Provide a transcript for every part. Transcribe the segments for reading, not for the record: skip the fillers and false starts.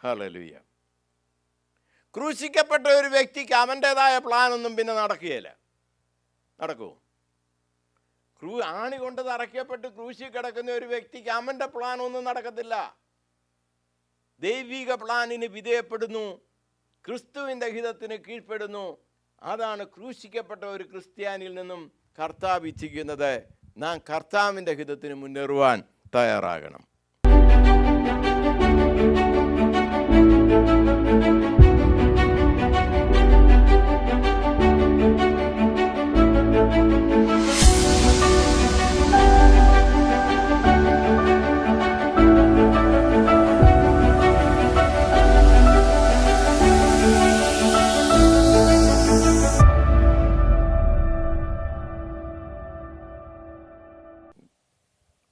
Hallelujah. ക്രൂശിക്കപ്പെട്ട ഒരു വ്യക്തിക്ക് അവൻ്റേതായ പ്ലാനൊന്നും പിന്നെ നടക്കുകയില്ല. നടക്കുമോ? ആണി കൊണ്ട് തറയ്ക്കപ്പെട്ട് ക്രൂശിൽ കിടക്കുന്ന ഒരു വ്യക്തിക്ക് അവൻ്റെ പ്ലാനൊന്നും നടക്കത്തില്ല. ദൈവിക പ്ലാനിന് വിധേയപ്പെടുന്നു, ക്രിസ്തുവിൻ്റെ ഹിതത്തിന് കീഴ്പ്പെടുന്നു. അതാണ് ക്രൂശിക്കപ്പെട്ട ഒരു ക്രിസ്ത്യാനിയിൽ നിന്നും കർത്താവ് ഇച്ഛിക്കുന്നത്. നാം കർത്താവിൻ്റെ ഹിതത്തിന് മുന്നേറുവാൻ തയ്യാറാകണം.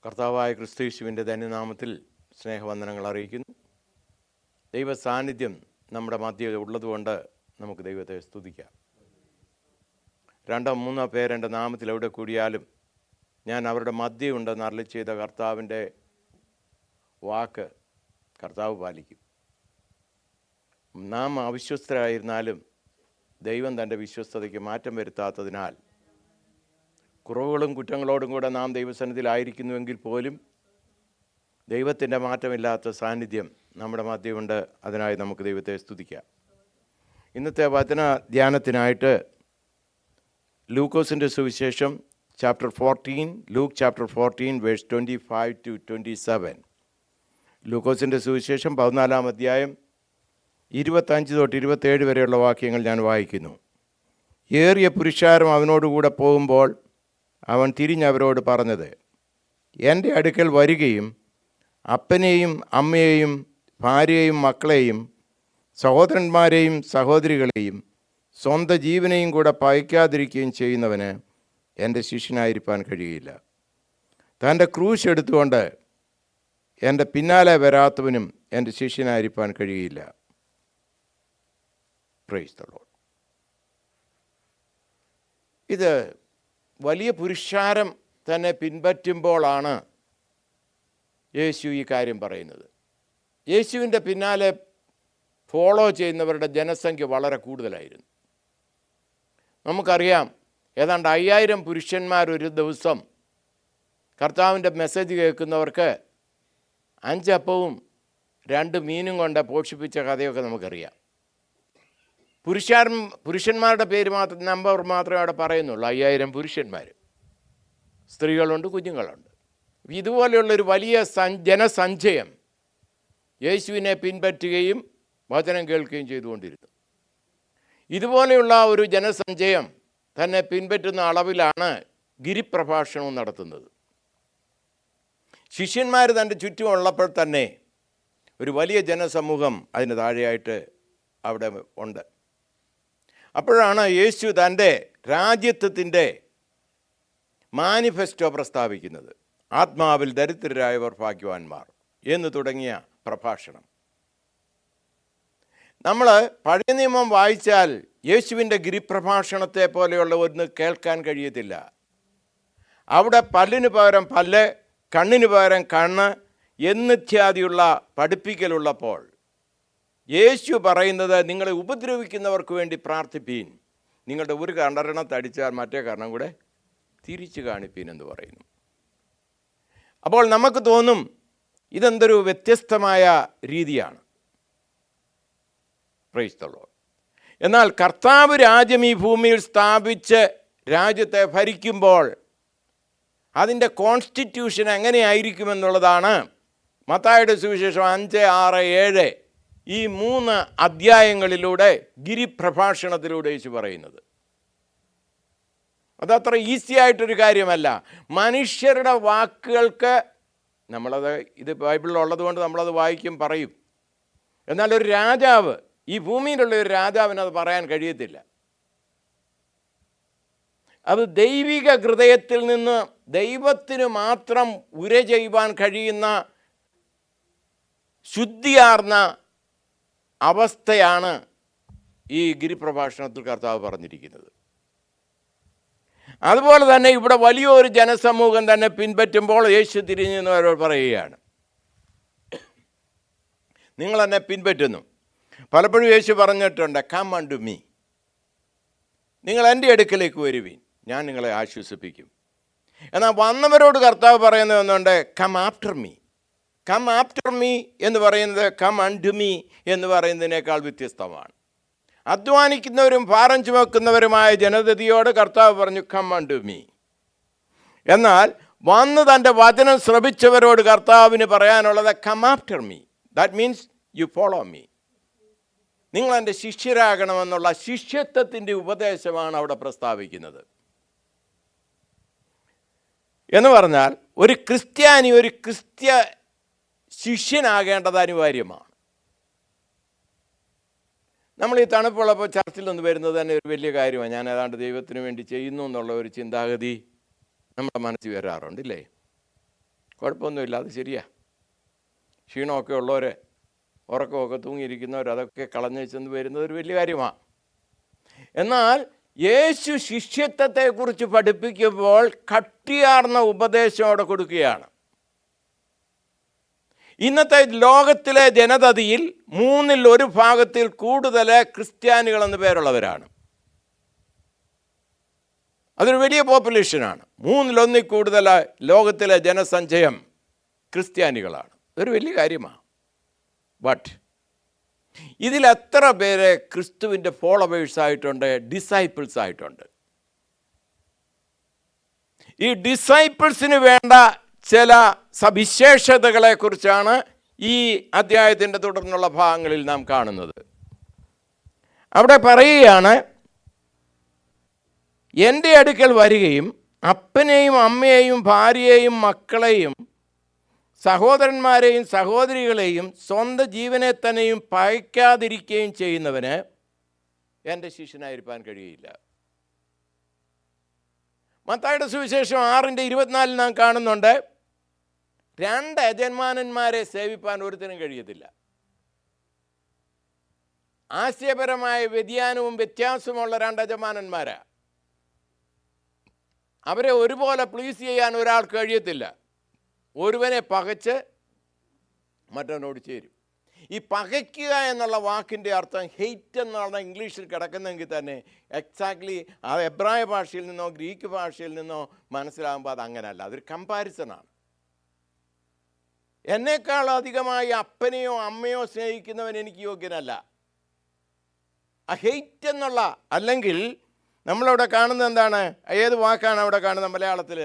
കർത്താവായ ക്രിസ്തുയേശുവിൻ്റെ ധന്യനാമത്തിൽ സ്നേഹവന്ദനങ്ങൾ അറിയിക്കുന്നു. ദൈവ സാന്നിധ്യം നമ്മുടെ മധ്യയിൽ ഉള്ളതുകൊണ്ട് നമുക്ക് ദൈവത്തെ സ്തുതിക്കാം. 2-3 പേർ എൻ്റെ നാമത്തിൽ എവിടെ കൂടിയാലും ഞാൻ അവരുടെ മധ്യയുണ്ടെന്ന് അരുളി ചെയ്ത കർത്താവിൻ്റെ വാക്ക് കർത്താവ് പാലിക്കും. നാം അവിശ്വസ്തരായിരുന്നാലും ദൈവം തൻ്റെ വിശ്വസ്തതയ്ക്ക് മാറ്റം വരുത്താത്തതിനാൽ കുറവുകളും കുറ്റങ്ങളോടും കൂടെ നാം ദൈവസന്നിധിയിലായിരിക്കുന്നുവെങ്കിൽ പോലും ദൈവത്തിൻ്റെ മാറ്റമില്ലാത്ത സാന്നിധ്യം നമ്മുടെ മധ്യമുണ്ട്. അതിനായി നമുക്ക് ദൈവത്തെ സ്തുതിക്കാം. ഇന്നത്തെ വചന ധ്യാനത്തിനായിട്ട് ലൂക്കോസിൻ്റെ സുവിശേഷം ചാപ്റ്റർ 14, ലൂക്ക് ചാപ്റ്റർ 14 വേഴ്സ് 25-27. ലൂക്കോസിൻ്റെ സുവിശേഷം 14-ാം അധ്യായം 25-27 വരെയുള്ള വാക്യങ്ങൾ ഞാൻ വായിക്കുന്നു. ഏറിയ പുരുഷാരം അവനോടുകൂടെ പോകുമ്പോൾ അവൻ തിരിഞ്ഞവരോട് പറഞ്ഞത്, എൻ്റെ അടുക്കൽ വരികയും അപ്പനെയും അമ്മയെയും ഭാര്യയെയും മക്കളെയും സഹോദരന്മാരെയും സഹോദരികളെയും സ്വന്തം ജീവനെയും കൂടെ പകയ്ക്കാതിരിക്കുകയും ചെയ്യുന്നവന് എൻ്റെ ശിഷ്യനായിരിക്കാൻ കഴിയില്ല. തൻ്റെ ക്രൂശ് എടുത്തുകൊണ്ട് എൻ്റെ പിന്നാലെ വരാത്തവനും എൻ്റെ ശിഷ്യനായിരിക്കാൻ കഴിയില്ല. Price the Lord. ഇത് വലിയ പുരുഷാരം തന്നെ പിൻപറ്റുമ്പോഴാണ് യേശു ഈ കാര്യം പറയുന്നത്. യേശുവിൻ്റെ പിന്നാലെ ഫോളോ ചെയ്യുന്നവരുടെ ജനസംഖ്യ വളരെ കൂടുതലായിരുന്നു. നമുക്കറിയാം, ഏതാണ്ട് 5000 പുരുഷന്മാർ ഒരു ദിവസം കർത്താവിൻ്റെ മെസ്സേജ് കേൾക്കുന്നവർക്ക് 5 അപ്പവും 2 മീനും കൊണ്ട് പോഷിപ്പിച്ച കഥയൊക്കെ നമുക്കറിയാം. പുരുഷന്മാരുടെ പേര് മാത്രം, നമ്പർ മാത്രമേ അവിടെ പറയുന്നുള്ളൂ. 5000 പുരുഷന്മാർ, സ്ത്രീകളുണ്ട്, കുഞ്ഞുങ്ങളുണ്ട്. ഇതുപോലെയുള്ളൊരു വലിയ ജനസഞ്ചയം യേശുവിനെ പിൻപറ്റുകയും വചനം കേൾക്കുകയും ചെയ്തുകൊണ്ടിരുന്നു. ഇതുപോലെയുള്ള ഒരു ജനസഞ്ചയം തന്നെ പിൻപറ്റുന്ന അളവിലാണ് ഗിരിപ്രഭാഷണവും നടത്തുന്നത്. ശിഷ്യന്മാർ തൻ്റെ ചുറ്റുമുള്ളപ്പോൾ തന്നെ ഒരു വലിയ ജനസമൂഹം അതിന് താഴെയായിട്ട് അവിടെ ഉണ്ട്. അപ്പോഴാണ് യേശു തൻ്റെ രാജ്യത്വത്തിൻ്റെ മാനിഫെസ്റ്റോ പ്രസ്താവിക്കുന്നത്. ആത്മാവിൽ ദരിദ്രരായവർ ഭാഗ്യവാന്മാർ എന്ന് തുടങ്ങിയ പ്രഭാഷണം. നമ്മൾ പഴയ നിയമം വായിച്ചാൽ യേശുവിൻ്റെ ഗിരിപ്രഭാഷണത്തെ പോലെയുള്ള ഒന്ന് കേൾക്കാൻ കഴിയത്തില്ല. അവിടെ പല്ലിന് പകരം പല്ല്, കണ്ണിന് പകരം കണ്ണ് എന്നിത്യാദിയുള്ള പഠിപ്പിക്കലുള്ളപ്പോൾ യേശു പറയുന്നത്, നിങ്ങളെ ഉപദ്രവിക്കുന്നവർക്ക് വേണ്ടി പ്രാർത്ഥിപ്പീൻ, നിങ്ങളുടെ ഒരു കണ്ണെണ്ണം തടിച്ചാൽ മറ്റേ കണ്ണം കൂടെ തിരിച്ചു കാണിപ്പീൻ എന്ന് പറയുന്നു. അപ്പോൾ നമുക്ക് തോന്നും ഇതെന്തൊരു വ്യത്യസ്തമായ രീതിയാണ്. Price the Lord. എന്നാൽ കർത്താവ് രാജ്യം ഈ ഭൂമിയിൽ സ്ഥാപിച്ച് രാജ്യത്തെ ഭരിക്കുമ്പോൾ അതിൻ്റെ കോൺസ്റ്റിറ്റ്യൂഷൻ എങ്ങനെയായിരിക്കുമെന്നുള്ളതാണ് മത്തായിയുടെ സുവിശേഷം 5, 6, 7 ഈ 3 അധ്യായങ്ങളിലൂടെ ഗിരിപ്രഭാഷണത്തിലൂടെ യേശു പറയുന്നത്. അതത്ര ഈസി ആയിട്ടൊരു കാര്യമല്ല. മനുഷ്യരുടെ വാക്കുകൾക്ക് ഇത് ബൈബിളിലുള്ളത് കൊണ്ട് നമ്മളത് വായിക്കും, പറയും. എന്നാൽ ഒരു രാജാവ്, ഈ ഭൂമിയിലുള്ള ഒരു രാജാവിന് അത് പറയാൻ കഴിയത്തില്ല. അത് ദൈവിക ഹൃദയത്തിൽ നിന്ന് ദൈവത്തിന് മാത്രം ഉര ചെയ്യുവാൻ കഴിയുന്ന ശുദ്ധിയാർന്ന അവസ്ഥയാണ് ഈ ഗിരിപ്രഭാഷണത്തിൽ കർത്താവ് പറഞ്ഞിരിക്കുന്നത്. അതുപോലെ തന്നെ ഇവിടെ വലിയൊരു ജനസമൂഹം തന്നെ പിൻപറ്റുമ്പോൾ യേശു തിരിഞ്ഞു അവരോട് പറയുകയാണ്, നിങ്ങൾ എന്നെ പിൻപറ്റുന്നു. പലപ്പോഴും യേശു പറഞ്ഞിട്ടുണ്ട്, കം അൺടു മീ, നിങ്ങൾ എൻ്റെ അടുക്കലേക്ക് വരുവീൻ, ഞാൻ നിങ്ങളെ ആശ്വസിപ്പിക്കും. എന്നാൽ വന്നവരോട് കർത്താവ് പറയുന്നത് ഒന്നുണ്ട്, come after me. Come after me എന്ന് പറയുന്നത് കം അൺടു മീ എന്ന് പറയുന്നതിനേക്കാൾ വ്യത്യസ്തമാണ്. അധ്വാനിക്കുന്നവരും ഭാരം ചുമക്കുന്നവരുമായ ജനതയോട് കർത്താവ് പറഞ്ഞു, കം അൺടു മീ. എന്നാൽ വന്ന് തൻ്റെ വചനം ശ്രവിച്ചവരോട് കർത്താവിന് പറയാനുള്ളത്, come after me. That means you follow me. നിങ്ങൾ എൻ്റെ ശിഷ്യരാകണമെന്നുള്ള ശിഷ്യത്വത്തിൻ്റെ ഉപദേശമാണ് അവിടെ പ്രസ്താവിക്കുന്നത്. എന്ന് പറഞ്ഞാൽ ഒരു ക്രിസ്ത്യാനി ഒരു ശിഷ്യനാകേണ്ടത് അനിവാര്യമാണ്. നമ്മൾ ഈ തണുപ്പുള്ളപ്പോൾ ചർച്ചിൽ നിന്ന് വരുന്നത് തന്നെ ഒരു വലിയ കാര്യമാണ്. ഞാൻ ഏതാണ്ട് ദൈവത്തിന് വേണ്ടി ചെയ്യുന്നു എന്നുള്ള ഒരു ചിന്താഗതി നമ്മുടെ മനസ്സിൽ വരാറുണ്ട്, ഇല്ലേ? കുഴപ്പമൊന്നുമില്ല, അത് ശരിയാ. ക്ഷീണമൊക്കെ ഉള്ളവർ, ഉറക്കമൊക്കെ തൂങ്ങിയിരിക്കുന്നവർ, അതൊക്കെ കളഞ്ഞു വെച്ചെന്ന് വരുന്നത് ഒരു വലിയ കാര്യമാണ്. എന്നാൽ യേശു ശിഷ്യത്വത്തെക്കുറിച്ച് പഠിപ്പിക്കുമ്പോൾ കട്ടിയാർന്ന ഉപദേശം അവിടെ കൊടുക്കുകയാണ്. ഇന്നത്തെ ലോകത്തിലെ ജനതയിൽ 1/3 കൂടുതൽ ക്രിസ്ത്യാനികളെന്ന് പേരുള്ളവരാണ്. അതൊരു വലിയ പോപ്പുലേഷനാണ്. 1/3 കൂടുതൽ ലോകത്തിലെ ജനസഞ്ചയം ക്രിസ്ത്യാനികളാണ്. അതൊരു വലിയ കാര്യമാണ്. ബട്ട് ഇതിൽ എത്ര പേര് ക്രിസ്തുവിൻ്റെ ഫോളോവേഴ്സ് ആയിട്ടുണ്ട്, ഡിസൈപ്പിൾസ് ആയിട്ടുണ്ട്? ഈ ഡിസൈപ്പിൾസിന് വേണ്ട ചില സവിശേഷതകളെക്കുറിച്ചാണ് ഈ അധ്യായത്തിൻ്റെ തുടർന്നുള്ള ഭാഗങ്ങളിൽ നാം കാണുന്നത്. അവിടെ പറയുകയാണ്, എൻ്റെ അടുക്കൽ വരികയും അപ്പനെയും അമ്മയെയും ഭാര്യയെയും മക്കളെയും സഹോദരന്മാരെയും സഹോദരികളെയും സ്വന്തം ജീവനെ തന്നെയും പകയ്ക്കാതിരിക്കുകയും ചെയ്യുന്നവന് എൻ്റെ ശിഷ്യനായിരിക്കാൻ കഴിയില്ല. മത്തായിയുടെ സുവിശേഷം 6:24 നാം കാണുന്നുണ്ട്, 2 യജമാനന്മാരെ സേവിപ്പാൻ ഒരുത്തിനും കഴിയത്തില്ല. ആശയപരമായ വ്യതിയാനവും വ്യത്യാസമുള്ള 2 യജമാനന്മാരാ. അവരെ ഒരുപോലെ പ്ലീസ് ചെയ്യാൻ ഒരാൾക്ക് കഴിയത്തില്ല. ഒരുവനെ പകച്ച് മറ്റവനോട് ചേരും. ഈ പകയ്ക്കുക എന്നുള്ള വാക്കിൻ്റെ അർത്ഥം ഹെയ്റ്റ് എന്നാണ് ഇംഗ്ലീഷിൽ കിടക്കുന്നതെങ്കിൽ തന്നെ എക്സാക്ട്ലി അത് എബ്രായ ഭാഷയിൽ നിന്നോ ഗ്രീക്ക് ഭാഷയിൽ നിന്നോ മനസ്സിലാകുമ്പോൾ അത് അങ്ങനെയല്ല, അതൊരു കമ്പാരിസണാണ്. എന്നേക്കാൾ അധികമായി അപ്പനെയോ അമ്മയോ സ്നേഹിക്കുന്നവൻ എനിക്ക് യോഗ്യനല്ല. ആ ഹെയ്റ്റ് എന്നുള്ള, അല്ലെങ്കിൽ നമ്മളവിടെ കാണുന്നത് എന്താണ്, ഏത് വാക്കാണ് അവിടെ കാണുന്നത് മലയാളത്തിൽ?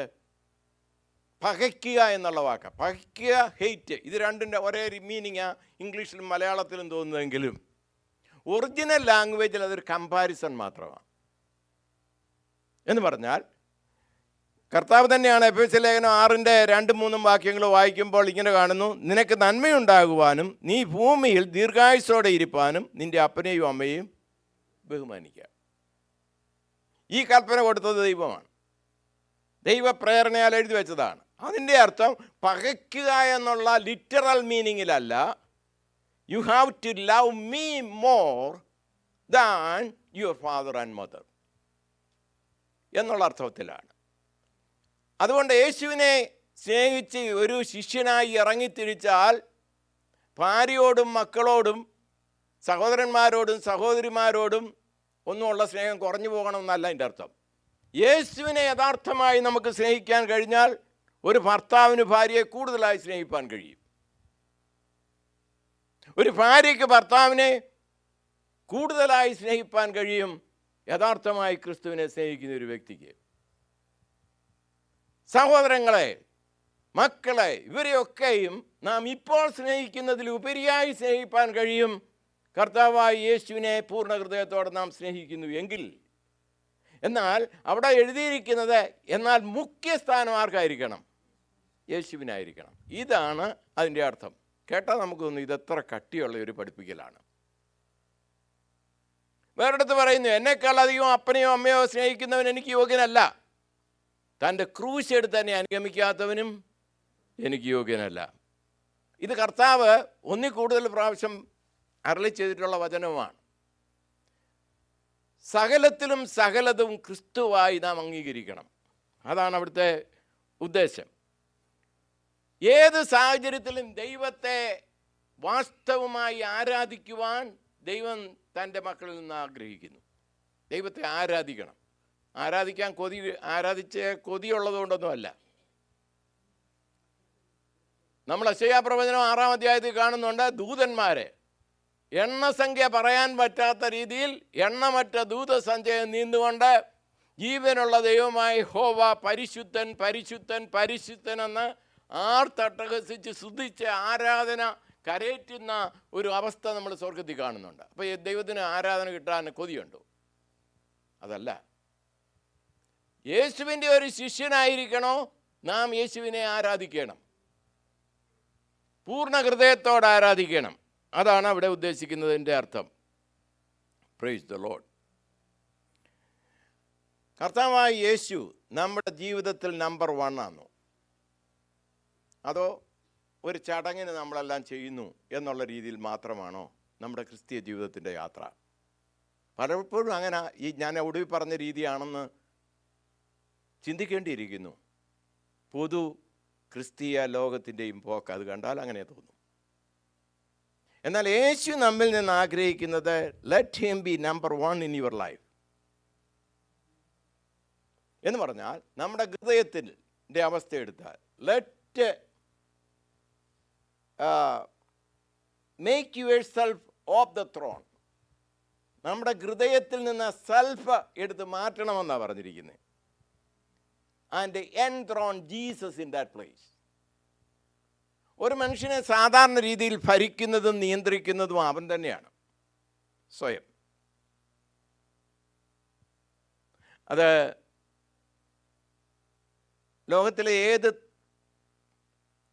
പകയ്ക്കുക എന്നുള്ള വാക്കാണ്. പകയ്ക്കുക, ഹെയ്റ്റ്, ഇത് രണ്ടിൻ്റെ ഒരേ മീനിങ്ങാണ് ഇംഗ്ലീഷിലും മലയാളത്തിലും തോന്നുന്നതെങ്കിലും ഒറിജിനൽ ലാംഗ്വേജിൽ അതൊരു കമ്പാരിസൺ മാത്രമാണ്. എന്ന് പറഞ്ഞാൽ കർത്താവ് തന്നെയാണ് എഫേസ്യ ലേഖനം 6:2-3 വാക്യങ്ങൾ വായിക്കുമ്പോൾ ഇങ്ങനെ കാണുന്നു, നിനക്ക് നന്മയുണ്ടാകുവാനും നീ ഭൂമിയിൽ ദീർഘായുസ്സോടെ ഇരിപ്പാനും നിൻ്റെ അപ്പനെയും അമ്മയെയും ബഹുമാനിക്കുക. ഈ കൽപ്പന കൊടുത്തത് ദൈവമാണ്, ദൈവപ്രേരണയാൽ എഴുതി വെച്ചതാണ്. അതിൻ്റെ അർത്ഥം പകയ്ക്കുക എന്നുള്ള ലിറ്ററൽ മീനിങ്ങിലല്ല, you have to love me more than your father and mother എന്നുള്ള അർത്ഥത്തിലാണ്. അതുകൊണ്ട് യേശുവിനെ സ്നേഹിച്ച് ഒരു ശിഷ്യനായി ഇറങ്ങിത്തിരിച്ചാൽ ഭാര്യയോടും മക്കളോടും സഹോദരന്മാരോടും സഹോദരിമാരോടും ഒന്നുമുള്ള സ്നേഹം കുറഞ്ഞു പോകണമെന്നല്ല എൻ്റെ അർത്ഥം. യേശുവിനെ യഥാർത്ഥമായി നമുക്ക് സ്നേഹിക്കാൻ കഴിഞ്ഞാൽ ഒരു ഭർത്താവിന് ഭാര്യയെ കൂടുതലായി സ്നേഹിപ്പാൻ കഴിയും. ഒരു ഭാര്യയ്ക്ക് ഭർത്താവിനെ കൂടുതലായി സ്നേഹിപ്പാൻ കഴിയും യഥാർത്ഥമായി ക്രിസ്തുവിനെ സ്നേഹിക്കുന്ന ഒരു വ്യക്തിക്ക്. സഹോദരങ്ങളെ, മക്കളെ, ഇവരെയൊക്കെയും നാം ഇപ്പോൾ സ്നേഹിക്കുന്നതിൽ ഉപരിയായി സ്നേഹിപ്പാൻ കഴിയും കർത്താവായ യേശുവിനെ പൂർണ്ണ ഹൃദയത്തോടെ നാം സ്നേഹിക്കുന്നു എങ്കിൽ. എന്നാൽ അവിടെ എഴുതിയിരിക്കുന്നത്, എന്നാൽ മുഖ്യസ്ഥാനം ആർക്കായിരിക്കണം? യേശുവിനായിരിക്കണം. ഇതാണ് അതിൻ്റെ അർത്ഥം. കേട്ടാൽ നമുക്ക് തോന്നുന്നു ഇതെത്ര കട്ടിയുള്ള ഒരു പഠിപ്പിക്കലാണ്. വേറെടുത്ത് പറയുന്നു, എന്നെക്കാൾ അധികം അപ്പനെയോ അമ്മയോ സ്നേഹിക്കുന്നവൻ എനിക്ക് യോഗ്യനല്ല, തൻ്റെ ക്രൂശ് എടുത്ത് തന്നെ അനുഗമിക്കാത്തവനും എനിക്ക് യോഗ്യനല്ല. ഇത് കർത്താവ് ഒന്നിൽ കൂടുതൽ പ്രാവശ്യം അരുളി ചെയ്തിട്ടുള്ള വചനവുമാണ്. സകലത്തിലും സകലതും ക്രിസ്തുവായി നാം അംഗീകരിക്കണം. അതാണ് അവിടുത്തെ ഉദ്ദേശം. ഏത് സാഹചര്യത്തിലും ദൈവത്തെ വാസ്തവമായി ആരാധിക്കുവാൻ ദൈവം തൻ്റെ മക്കളിൽ നിന്ന് ആഗ്രഹിക്കുന്നു. ദൈവത്തെ ആരാധിക്കണം. ആരാധിക്കാൻ കൊതിയുള്ളതുകൊണ്ടൊന്നുമല്ല. നമ്മൾ യെശയ്യാ പ്രവചനം 6-ാം അധ്യായത്തിൽ കാണുന്നുണ്ട്, ദൂതന്മാരെ എണ്ണസംഖ്യ പറയാൻ പറ്റാത്ത രീതിയിൽ എണ്ണമറ്റ ദൂതസഞ്ചയം നീന്തുകൊണ്ട് ജീവനുള്ള ദൈവമായി യഹോവ പരിശുദ്ധൻ പരിശുദ്ധൻ പരിശുദ്ധൻ എന്ന് ആർത്തട്ടഹസിച്ച് സ്തുതിച്ച് ആരാധന കരയറ്റുന്ന ഒരു അവസ്ഥ നമ്മൾ സ്വർഗത്തിൽ കാണുന്നുണ്ട്. അപ്പോൾ ഈ ദൈവത്തിന് ആരാധന കിട്ടാൻ കൊതിയുണ്ടോ? അതല്ല. യേശുവിൻ്റെ ഒരു ശിഷ്യനായിരിക്കണോ നാം യേശുവിനെ ആരാധിക്കണം, പൂർണ്ണ ഹൃദയത്തോടെ ആരാധിക്കണം. അതാണ് അവിടെ ഉദ്ദേശിക്കുന്നതിൻ്റെ അർത്ഥം. Praise the Lord. കർത്താവായ യേശു നമ്മുടെ ജീവിതത്തിൽ നമ്പർ 1 ആണോ, അതോ ഒരു ചടങ്ങിന് നമ്മളെല്ലാം ചെയ്യുന്നു എന്നുള്ള രീതിയിൽ മാത്രമാണോ നമ്മുടെ ക്രിസ്തീയ ജീവിതത്തിൻ്റെ യാത്ര? പലപ്പോഴും അങ്ങനെ ഈ ഞാൻ ഒടുവിൽ പറഞ്ഞ രീതിയാണെന്ന് ചിന്തിക്കേണ്ടിയിരിക്കുന്നു. പൊതു ക്രിസ്തീയ ലോകത്തിൻ്റെയും പോക്ക് അത് കണ്ടാൽ അങ്ങനെ തോന്നും. എന്നാൽ യേശു നമ്മിൽ നിന്ന് ആഗ്രഹിക്കുന്നത് let him be number 1 in your life എന്ന് പറഞ്ഞാൽ നമ്മുടെ ഹൃദയത്തിൻ്റെ അവസ്ഥ എടുത്താൽ let make yourself off the throne. നമ്മുടെ ഹൃദയത്തിൽ നിന്ന് സെൽഫ് എടുത്ത് മാറ്റണമെന്നാണ് പറഞ്ഞിരിക്കുന്നത്. And enthrone Jesus in that place. ഒരു മനുഷ്യനെ സാധാരണ രീതിയിൽ ഭരിക്കുന്നതും നിയന്ത്രിക്കുന്നതും അവൻ തന്നെയാണ് സ്വയം. അത് ലോകത്തിലെ ഏത്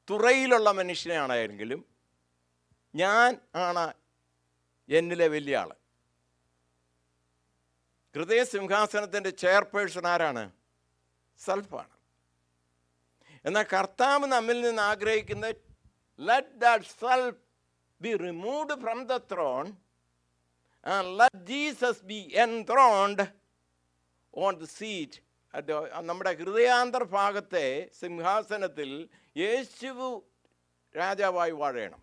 തുറയിലുള്ള മനുഷ്യനാണെങ്കിലും ഞാൻ ആണ് എന്നിലെ വലിയ ആൾ. ഹൃദയ സിംഹാസനത്തിൻ്റെ ചെയർപേഴ്സൺ ആരാണ്? സെൽഫാണ്. എന്നാൽ കർത്താവ് നമ്മിൽ നിന്ന് ആഗ്രഹിക്കുന്നത് let that self be removed from the thrown and let Jesus B enthroned on the seat. നമ്മുടെ ഹൃദയാന്തർഭാഗത്തെ സിംഹാസനത്തിൽ യേശു രാജാവായി വാഴണം.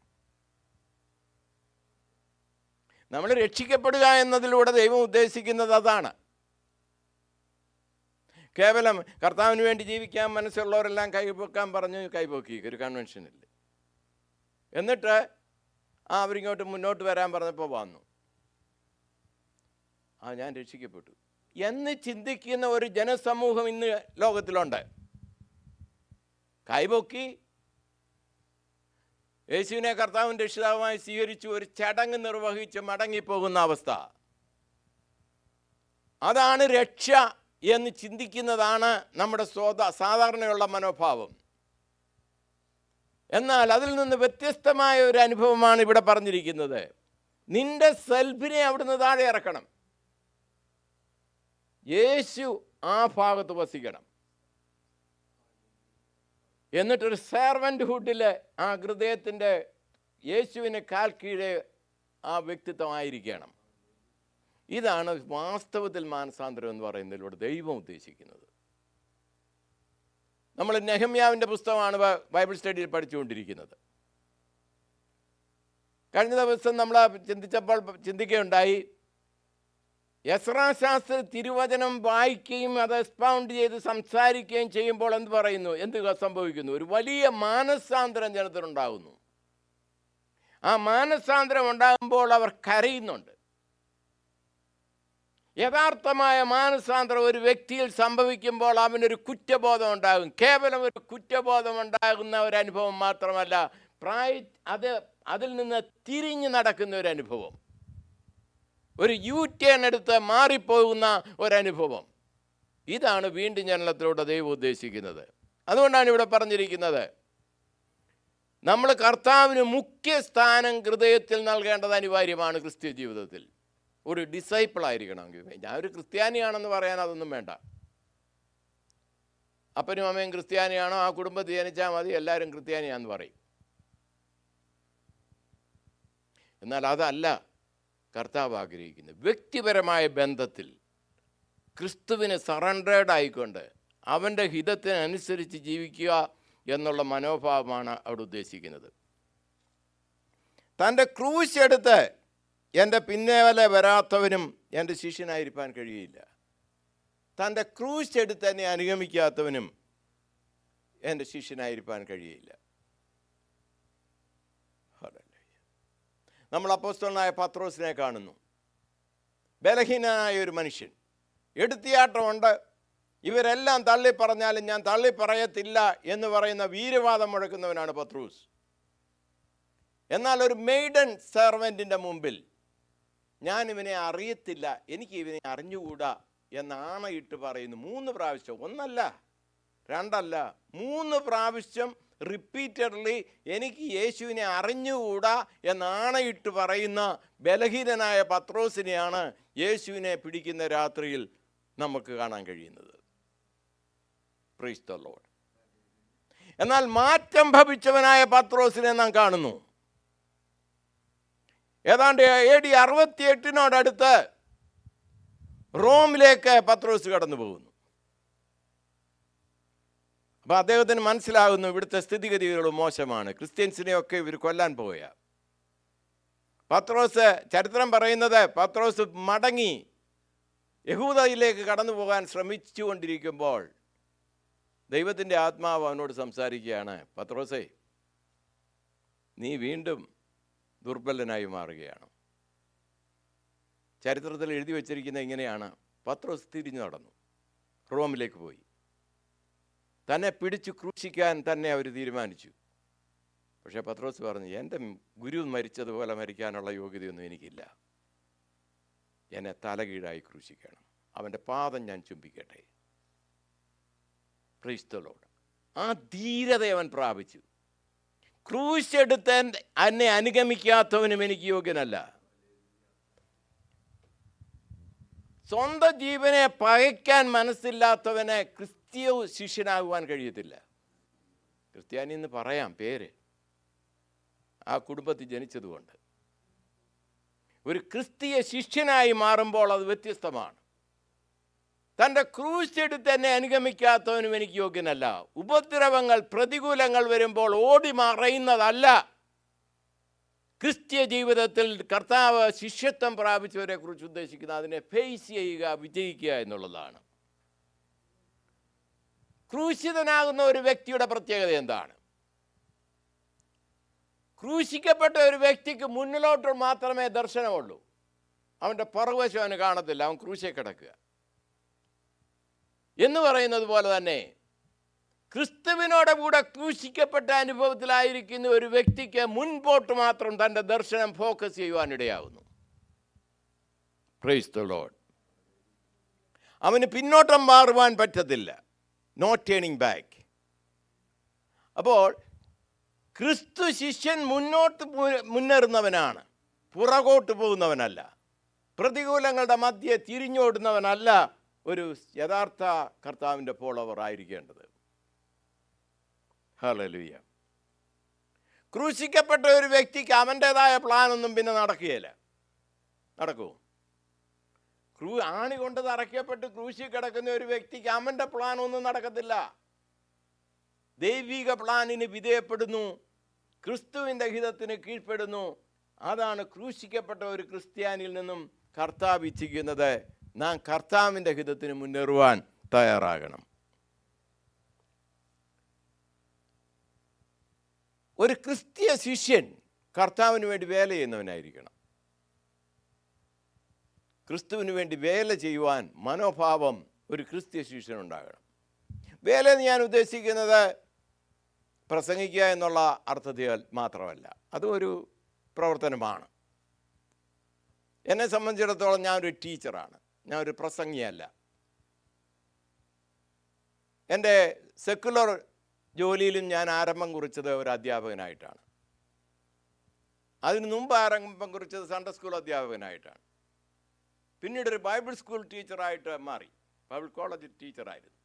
നമ്മൾ രക്ഷിക്കപ്പെടുക എന്നതിലൂടെ ദൈവം ഉദ്ദേശിക്കുന്നത് അതാണ്. കേവലം കർത്താവിന് വേണ്ടി ജീവിക്കാൻ മനസ്സുള്ളവരെല്ലാം കൈപൊക്കാൻ പറഞ്ഞു കൈപൊക്കി ഒരു കൺവെൻഷനിൽ. എന്നിട്ട് അവരിങ്ങോട്ട് മുന്നോട്ട് വരാൻ പറഞ്ഞപ്പോൾ വന്നു, ഞാൻ രക്ഷിക്കപ്പെട്ടു എന്ന് ചിന്തിക്കുന്ന ഒരു ജനസമൂഹം ഇന്ന് ലോകത്തിലുണ്ട്. കൈപൊക്കി യേശുവിനെ കർത്താവിൻ്റെ രക്ഷിതാവുമായി സ്വീകരിച്ചു ഒരു ചടങ്ങ് നിർവഹിച്ച് മടങ്ങിപ്പോകുന്ന അവസ്ഥ. അതാണ് രക്ഷ എന്ന് ചിന്തിക്കുന്നതാണ് നമ്മുടെ സാധാരണയുള്ള മനോഭാവം. എന്നാൽ അതിൽ നിന്ന് വ്യത്യസ്തമായ ഒരു അനുഭവമാണ് ഇവിടെ പറഞ്ഞിരിക്കുന്നത്. നിന്റെ സെൽഫിനെ അവിടുന്ന് താഴെ ഇറക്കണം. യേശു ആ ഭാഗത്ത് വസിക്കണം. എന്നിട്ടൊരു സെർവൻ്റ്ഹുഡിൽ ആ ഹൃദയത്തിൻ്റെ യേശുവിന് കാൽ കീഴെ ആ വ്യക്തിത്വമായിരിക്കണം. ഇതാണ് വാസ്തവത്തിൽ മാനസാന്തരം എന്ന് പറയുന്നതിലൂടെ ദൈവം ഉദ്ദേശിക്കുന്നത്. നമ്മൾ നെഹമ്യാവിൻ്റെ പുസ്തകമാണ് ബൈബിൾ സ്റ്റഡിയിൽ പഠിച്ചുകൊണ്ടിരിക്കുന്നത്. കഴിഞ്ഞ ദിവസം നമ്മൾ ചിന്തിക്കുകയുണ്ടായി, എസ്രാ ശാസ്ത്രി തിരുവചനം വായിക്കുകയും അത് എക്സ്പൗണ്ട് ചെയ്ത് സംസാരിക്കുകയും ചെയ്യുമ്പോൾ എന്ത് പറയുന്നു, എന്ത് സംഭവിക്കുന്നു? ഒരു വലിയ മാനസാന്തരം ജനത്തിനുണ്ടാകുന്നു. ആ മാനസാന്തരം ഉണ്ടാകുമ്പോൾ അവർ കരയുന്നുണ്ട്. യഥാർത്ഥമായ മാനസാന്തരം ഒരു വ്യക്തിയിൽ സംഭവിക്കുമ്പോൾ അവനൊരു കുറ്റബോധം ഉണ്ടാകും. കേവലം ഒരു കുറ്റബോധം ഉണ്ടാകുന്ന ഒരു അനുഭവം മാത്രമല്ല, അതിൽ നിന്ന് തിരിഞ്ഞു നടക്കുന്ന ഒരു അനുഭവം, ഒരു യു-ടേൺ എടുത്ത് മാറിപ്പോകുന്ന ഒരനുഭവം. ഇതാണ് വീണ്ടും ജനനത്തിലൂടെ ദൈവം ഉദ്ദേശിക്കുന്നത്. അതുകൊണ്ടാണ് ഇവിടെ പറഞ്ഞിരിക്കുന്നത്, നമ്മൾ കർത്താവിന് മുഖ്യ സ്ഥാനം ഹൃദയത്തിൽ നൽകേണ്ടത് അനിവാര്യമാണ്. ക്രിസ്ത്യ ജീവിതത്തിൽ ഒരു ഡിസൈപ്പിളായിരിക്കണമെങ്കിൽ, ഞാൻ ഒരു ക്രിസ്ത്യാനിയാണെന്ന് പറയാൻ അതൊന്നും വേണ്ട. അപ്പനും അമ്മയും ക്രിസ്ത്യാനിയാണോ, ആ കുടുംബത്തിൽ ജനിച്ചാൽ മതി, എല്ലാവരും ക്രിസ്ത്യാനിയാണെന്ന് പറയും. എന്നാൽ അതല്ല കർത്താവ് ആഗ്രഹിക്കുന്നത്. വ്യക്തിപരമായ ബന്ധത്തിൽ ക്രിസ്തുവിന് സറണ്ടേർഡ് ആയിക്കൊണ്ട് അവൻ്റെ ഹിതത്തിനനുസരിച്ച് ജീവിക്കുക എന്നുള്ള മനോഭാവമാണ് അവിടെ ഉദ്ദേശിക്കുന്നത്. തൻ്റെ ക്രൂശ് എടുത്ത് എൻ്റെ പിന്നേവലെ വരാത്തവനും എൻ്റെ ശിഷ്യനായിരിക്കാൻ കഴിയില്ല. തൻ്റെ ക്രൂശ് എടുത്ത് എന്നെ അനുഗമിക്കാത്തവനും എൻ്റെ ശിഷ്യനായിരിക്കാൻ കഴിയില്ല. നമ്മൾ അപ്പോസ്തലനായ പത്രോസിനെ കാണുന്നു. ബലഹീനനായ ഒരു മനുഷ്യൻ, എടുത്തിയാട്ടമുണ്ട്, ഇവരെല്ലാം തള്ളി പറഞ്ഞാലും ഞാൻ തള്ളി പറയത്തില്ല എന്ന് പറയുന്ന വീരവാദം മുഴക്കുന്നവനാണ് പത്രോസ്. എന്നാൽ ഒരു മെയ്ഡൻ സെർവൻറ്റിൻ്റെ മുമ്പിൽ ഞാൻ ഇവനെ അറിയത്തില്ല, എനിക്ക് ഇവനെ അറിഞ്ഞുകൂടാ എന്നാണയിട്ട് പറയുന്നു. 3 പ്രാവശ്യം, 1 അല്ല 2 അല്ല 3 പ്രാവശ്യം റിപ്പീറ്റഡ്ലി എനിക്ക് യേശുവിനെ അറിഞ്ഞുകൂടാ എന്നാണയിട്ട് പറയുന്ന ബലഹീനനായ പത്രോസിനെയാണ് യേശുവിനെ പിടിക്കുന്ന രാത്രിയിൽ നമുക്ക് കാണാൻ കഴിയുന്നത്. Price the Lord. എന്നാൽ മാറ്റം ഭവിച്ചവനായ പത്രോസിനെ നാം കാണുന്നു. ഏതാണ്ട് AD 68 റോമിലേക്ക് പത്രോസ് കടന്നു പോകുന്നു. അപ്പോൾ അദ്ദേഹത്തിന് മനസ്സിലാകുന്നു ഇവിടുത്തെ സ്ഥിതിഗതികൾ മോശമാണ്, ക്രിസ്ത്യൻസിനെയൊക്കെ ഇവർ കൊല്ലാൻ പോയ. പത്രോസ്, ചരിത്രം പറയുന്നത് പത്രോസ് മടങ്ങി യഹൂദയിലേക്ക് കടന്നു പോകാൻ ശ്രമിച്ചുകൊണ്ടിരിക്കുമ്പോൾ ദൈവത്തിൻ്റെ ആത്മാവ് അവനോട് സംസാരിക്കുകയാണ്, പത്രോസേ, നീ വീണ്ടും ദുർബലനായി മാറുകയാണ്. ചരിത്രത്തിൽ എഴുതി വച്ചിരിക്കുന്നത് ഇങ്ങനെയാണ്, പത്രോസ് തിരിഞ്ഞു നടന്നു, റോമിലേക്ക് പോയി. തന്നെ പിടിച്ചു ക്രൂശിക്കാൻ തന്നെ അവർ തീരുമാനിച്ചു. പക്ഷേ പത്രോസ് പറഞ്ഞു, എൻ്റെ ഗുരു മരിച്ചതുപോലെ മരിക്കാനുള്ള യോഗ്യതയൊന്നും എനിക്കില്ല, എന്നെ തലകീഴായി ക്രൂശിക്കണം, അവൻ്റെ പാദം ഞാൻ ചുംബിക്കട്ടെ. Price the Lord. ആ ധീരത അവൻ പ്രാപിച്ചു. ക്രൂശെടുത്ത് എന്നെ അനുഗമിക്കാത്തവനും എനിക്ക് യോഗ്യനല്ല. സ്വന്തം ജീവനെ പകയ്ക്കാൻ മനസ്സില്ലാത്തവനെ ക്രിസ്തീയ ശിഷ്യനാകുവാൻ കഴിയത്തില്ല. ക്രിസ്ത്യാനി എന്ന് പറയാം പേര്, ആ കുടുംബത്തിൽ ജനിച്ചതുകൊണ്ട്. ഒരു ക്രിസ്തീയ ശിഷ്യനായി മാറുമ്പോൾ അത് വ്യത്യസ്തമാണ്. തൻ്റെ ക്രൂശ് എടുത്ത് എന്നെ അനുഗമിക്കാത്തവനും എനിക്ക് യോഗ്യനല്ല. ഉപദ്രവങ്ങൾ, പ്രതികൂലങ്ങൾ വരുമ്പോൾ ഓടി മറയുന്നതല്ല ക്രിസ്തീയ ജീവിതത്തിൽ കർത്താവ് ശിഷ്യത്വം പ്രാപിച്ചവരെ കുറിച്ച് ഉദ്ദേശിക്കുന്നത്. അതിനെ ഫേസ് ചെയ്യുക, വിജയിക്കുക എന്നുള്ളതാണ്. ക്രൂശിതനാകുന്ന ഒരു വ്യക്തിയുടെ പ്രത്യേകത എന്താണ്? ക്രൂശിക്കപ്പെട്ട ഒരു വ്യക്തിക്ക് മുന്നിലോട്ട് മാത്രമേ ദർശനമുള്ളൂ, അവൻ്റെ പുറകുവശം അവന് കാണത്തില്ല, അവൻ ക്രൂശിൽ കിടക്കുക എന്ന് പറയുന്നത് പോലെ തന്നെ ക്രിസ്തുവിനോട് കൂടെ ക്രൂശിക്കപ്പെട്ട അനുഭവത്തിലായിരിക്കുന്ന ഒരു വ്യക്തിക്ക് മുൻപോട്ട് മാത്രം തൻ്റെ ദർശനം ഫോക്കസ് ചെയ്യുവാനിടയാവുന്നു. Praise the lord. അവന് പിന്നോട്ടം മാറുവാൻ പറ്റത്തില്ല, നോ ടേണിംഗ് ബാക്ക്. അപ്പോൾ ക്രിസ്തു ശിഷ്യൻ മുന്നോട്ട് മുന്നേറുന്നവനാണ്, പുറകോട്ട് പോകുന്നവനല്ല. പ്രതികൂലങ്ങളുടെ മധ്യേ തിരിഞ്ഞോടുന്നവനല്ല ഒരു യഥാർത്ഥ കർത്താവിൻ്റെ ഫോളോവർ ആയിരിക്കേണ്ടത്. ഹല്ലേലൂയ. ക്രൂശിക്കപ്പെട്ട ഒരു വ്യക്തിക്ക് അവൻ്റേതായ പ്ലാനൊന്നും പിന്നെ നടക്കുകയില്ല. നടക്കൂ? ആണി കൊണ്ട് തറയ്ക്കപ്പെട്ട് ക്രൂശിൽ കിടക്കുന്ന ഒരു വ്യക്തിക്ക് അവൻ്റെ പ്ലാനൊന്നും നടക്കത്തില്ല. ദൈവിക പ്ലാനിന് വിധേയപ്പെടുന്നു, ക്രിസ്തുവിൻ്റെ ഹിതത്തിന് കീഴ്പ്പെടുന്നു. അതാണ് ക്രൂശിക്കപ്പെട്ട ഒരു ക്രിസ്ത്യാനിയിൽ നിന്നും കർത്താവ് ഇച്ഛിക്കുന്നത്. നാം കർത്താവിൻ്റെ ഹിതത്തിന് മുന്നേറുവാൻ തയ്യാറാകണം. ഒരു ക്രിസ്തീയ ശിഷ്യൻ കർത്താവിന് വേണ്ടി വേല ചെയ്യുന്നവനായിരിക്കണം. ക്രിസ്തുവിന് വേണ്ടി വേല ചെയ്യുവാൻ മനോഭാവം ഒരു ക്രിസ്തീയ ശിഷ്യനുണ്ടാകണം. വേല എന്ന് ഞാൻ ഉദ്ദേശിക്കുന്നത് പ്രസംഗിക്കുക എന്നുള്ള അർത്ഥത്തിൽ മാത്രമല്ല, അതും ഒരു പ്രവർത്തനമാണ്. എന്നെ സംബന്ധിച്ചിടത്തോളം ഞാനൊരു ടീച്ചറാണ്, ഞാനൊരു പ്രസംഗിയല്ല. എൻ്റെ സെക്കുലർ ജോലിയിലും ഞാൻ ആരംഭം കുറിച്ചത് ഒരു അധ്യാപകനായിട്ടാണ്. അതിന് മുമ്പ് ആരംഭം കുറിച്ചത് സൺഡേ സ്കൂൾ അധ്യാപകനായിട്ടാണ്. പിന്നീട് ഒരു ബൈബിൾ സ്കൂൾ ടീച്ചറായിട്ട് മാറി, ബൈബിൾ കോളേജ് ടീച്ചറായിരുന്നു,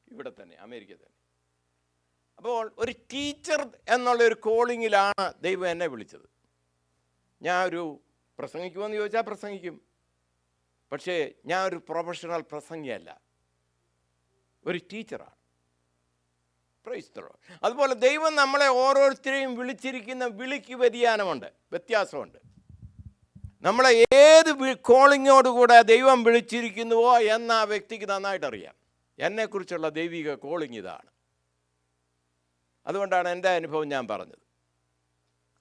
ഇവിടെ തന്നെ, അമേരിക്ക തന്നെ. അപ്പോൾ ഒരു ടീച്ചർ എന്നുള്ളൊരു കോളിങ്ങിലാണ് ദൈവം എന്നെ വിളിച്ചത്. ഞാൻ ഒരു പ്രസംഗിക്കുമെന്ന് ചോദിച്ചാൽ പ്രസംഗിക്കും, പക്ഷേ ഞാൻ ഒരു പ്രൊഫഷണൽ പ്രസംഗിയല്ല, ഒരു ടീച്ചറാണ്. Price the Lord. അതുപോലെ ദൈവം നമ്മളെ ഓരോരുത്തരെയും വിളിച്ചിരിക്കുന്ന വിളിക്ക് വ്യത്യാസമുണ്ട്. നമ്മളെ ഏത് കോളിങ്ങോടുകൂടെ ദൈവം വിളിച്ചിരിക്കുന്നുവോ എന്ന് ആ വ്യക്തിക്ക് നന്നായിട്ട് അറിയാം. എന്നെക്കുറിച്ചുള്ള ദൈവിക കോളിങ് ഇതാണ്. അതുകൊണ്ടാണ് എൻ്റെ അനുഭവം ഞാൻ പറഞ്ഞത്.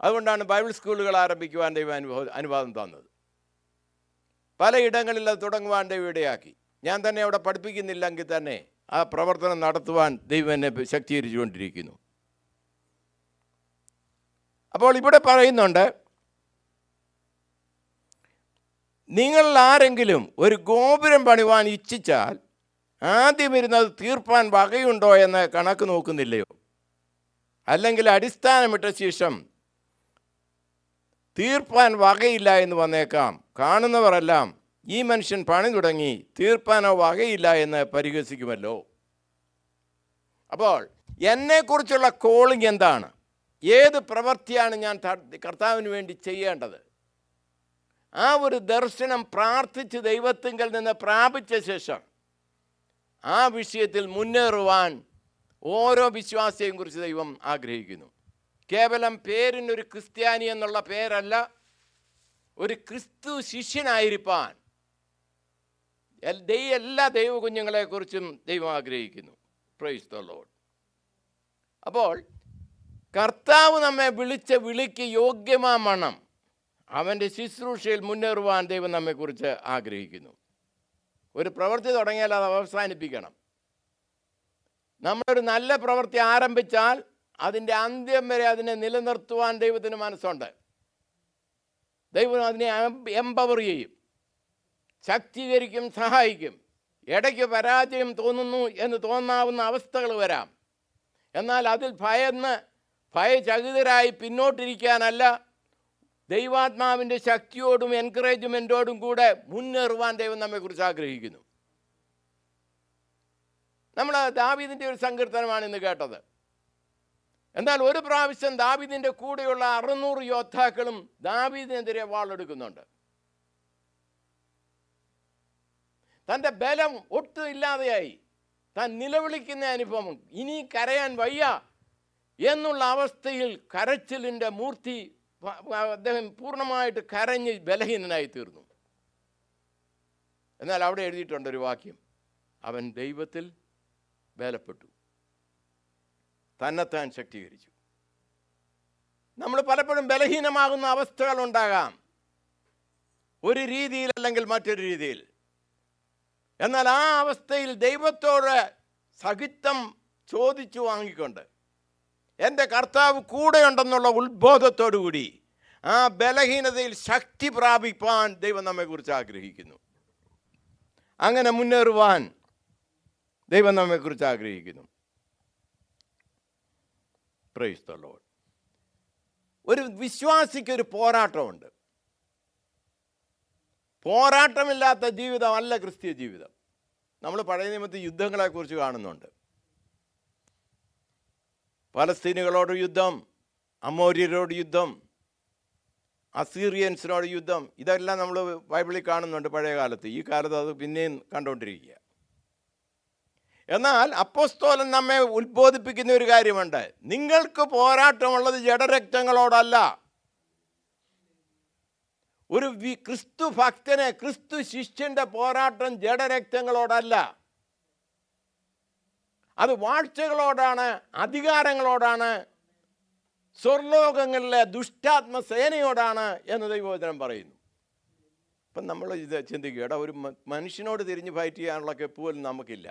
അതുകൊണ്ടാണ് ബൈബിൾ സ്കൂളുകൾ ആരംഭിക്കുവാൻ ദൈവം അനുവാദം തന്നത്. പലയിടങ്ങളിൽ അത് തുടങ്ങുവാൻ ദൈവം ഇടയാക്കി. ഞാൻ തന്നെ അവിടെ പഠിപ്പിക്കുന്നില്ലെങ്കിൽ തന്നെ ആ പ്രവർത്തനം നടത്തുവാൻ ദൈവം എന്നെ ശക്തീകരിച്ചുകൊണ്ടിരിക്കുന്നു. അപ്പോൾ ഇവിടെ പറയുന്നുണ്ട്, നിങ്ങൾ ആരെങ്കിലും ഒരു ഗോപുരം പണിവാൻ ഇച്ഛിച്ചാൽ ആദ്യം ഇരുന്നത് തീർപ്പാൻ വകയുണ്ടോ എന്ന് കണക്ക് നോക്കുന്നില്ലയോ? അല്ലെങ്കിൽ അടിസ്ഥാനമിട്ട ശേഷം തീർപ്പാൻ വകയില്ല എന്ന് വന്നേക്കാം. കാണുന്നവരെല്ലാം ഈ മനുഷ്യൻ പണി തുടങ്ങി, തീർപ്പാനോ വകയില്ല എന്ന് പരിഹസിക്കുമല്ലോ. അപ്പോൾ എന്നെക്കുറിച്ചുള്ള കോളിംഗ് എന്താണ്? ഏത് പ്രവൃത്തിയാണ് ഞാൻ കർത്താവിന് വേണ്ടി ചെയ്യേണ്ടത്? ആ ഒരു ദർശനം പ്രാർത്ഥിച്ച് ദൈവത്തിങ്കൽ നിന്ന് പ്രാപിച്ച ശേഷം ആ വിഷയത്തിൽ മുന്നേറുവാൻ ഓരോ വിശ്വാസിയെയും കുറിച്ച് ദൈവം ആഗ്രഹിക്കുന്നു. കേവലം പേരിനൊരു ക്രിസ്ത്യാനി എന്നുള്ള പേരല്ല, ഒരു ക്രിസ്തു ശിഷ്യനായിരിക്കാൻ എല്ലാ ദൈവ കുഞ്ഞുങ്ങളെക്കുറിച്ചും ദൈവം ആഗ്രഹിക്കുന്നു. Price the Lord. അപ്പോൾ കർത്താവ് നമ്മെ വിളിച്ച വിളിക്ക് യോഗ്യമാമണം അവൻ്റെ ശുശ്രൂഷയിൽ മുന്നേറുവാൻ ദൈവം നമ്മെക്കുറിച്ച് ആഗ്രഹിക്കുന്നു. ഒരു പ്രവൃത്തി തുടങ്ങിയാൽ അത് അവസാനിപ്പിക്കണം. നമ്മളൊരു നല്ല പ്രവൃത്തി ആരംഭിച്ചാൽ അതിൻ്റെ അന്ത്യം വരെ അതിനെ നിലനിർത്തുവാൻ ദൈവത്തിന് മനസ്സുണ്ട്. ദൈവം അതിനെ എംപവർ ചെയ്യും, ശക്തീകരിക്കും, സഹായിക്കും. ഇടയ്ക്ക് പരാജയം തോന്നുന്നു എന്ന് തോന്നാവുന്ന അവസ്ഥകൾ വരാം. എന്നാൽ അതിൽ ഭയചകിതരായി പിന്നോട്ടിരിക്കാനല്ല, ദൈവാത്മാവിൻ്റെ ശക്തിയോടും എൻകറേജ്മെൻറ്റോടും കൂടെ മുന്നേറുവാൻ ദൈവം നമ്മെക്കുറിച്ച് ആഗ്രഹിക്കുന്നു. നമ്മൾ ദാവീദിൻ്റെ ഒരു സങ്കീർത്തനമാണ് ഇന്ന് കേട്ടത്. എന്നാൽ ഒരു പ്രാവശ്യം ദാവീദിൻ്റെ കൂടെയുള്ള 600 യോദ്ധാക്കളും ദാവീദിനെതിരെ വാളെടുക്കുന്നുണ്ട്. തൻ്റെ ബലം ഒട്ടും ഇല്ലാതെയായി. താൻ നിലവിളിക്കുന്ന അനുഭവം, ഇനി കരയാൻ വയ്യ എന്നുള്ള അവസ്ഥയിൽ കരച്ചിലിൻ്റെ മൂർത്തി അദ്ദേഹം പൂർണ്ണമായിട്ട് കരഞ്ഞ് ബലഹീനനായി തീർന്നു. എന്നാൽ അവിടെ എഴുതിയിട്ടുണ്ടൊരു വാക്യം, അവൻ ദൈവത്തിൽ ബലപ്പെട്ടു, തന്നെത്താൻ ശക്തീകരിച്ചു. നമ്മൾ പലപ്പോഴും ബലഹീനമാകുന്ന അവസ്ഥകൾ ഉണ്ടാകാം, ഒരു രീതിയിൽ അല്ലെങ്കിൽ മറ്റൊരു രീതിയിൽ. എന്നാൽ ആ അവസ്ഥയിൽ ദൈവത്തോട് സഹിത്വം ചോദിച്ചു വാങ്ങിക്കൊണ്ട് എൻ്റെ കർത്താവ് കൂടെയുണ്ടെന്നുള്ള ഉത്ബോധത്തോടുകൂടി ആ ബലഹീനതയിൽ ശക്തി പ്രാപിപ്പാൻ ദൈവം നമ്മെക്കുറിച്ച് ആഗ്രഹിക്കുന്നു. അങ്ങനെ മുന്നേറുവാൻ ദൈവം നമ്മെക്കുറിച്ച് ആഗ്രഹിക്കുന്നു. Price the Lord. ഒരു വിശ്വാസിക്കൊരു പോരാട്ടമുണ്ട്. പോരാട്ടമില്ലാത്ത ജീവിതമല്ല ക്രിസ്തീയ ജീവിതം. നമ്മൾ പഴയ നിയമത്തിൽ യുദ്ധങ്ങളെക്കുറിച്ച് കാണുന്നുണ്ട്. പലസ്തീനുകളോട് യുദ്ധം, അമോര്യരോട് യുദ്ധം, അസീറിയൻസിനോട് യുദ്ധം, ഇതെല്ലാം നമ്മൾ ബൈബിളിൽ കാണുന്നുണ്ട് പഴയ കാലത്ത്. ഈ കാലത്ത് അത് പിന്നെയും കണ്ടുകൊണ്ടിരിക്കുക. എന്നാൽ അപ്പോസ്തലൻ നമ്മെ ഉത്ബോധിപ്പിക്കുന്ന ഒരു കാര്യമുണ്ട്. നിങ്ങൾക്ക് പോരാട്ടമുള്ളത് ജഡരക്തങ്ങളോടല്ല. ഒരു ക്രിസ്തു ഭക്തന്, ക്രിസ്തു ശിഷ്യൻ്റെ പോരാട്ടം ജഡരക്തങ്ങളോടല്ല. അത് വാഴ്ചകളോടാണ്, അധികാരങ്ങളോടാണ്, സ്വർലോകങ്ങളിലെ ദുഷ്ടാത്മസേനയോടാണ് എന്ന് ദൈവവചനം പറയുന്നു. അപ്പം നമ്മൾ ഇത് ചിന്തിക്കുക, എടാ ഒരു മനുഷ്യനോട് തിരിഞ്ഞ് ഫൈറ്റ് ചെയ്യാനുള്ള കെപ്പ് പോലും നമുക്കില്ല.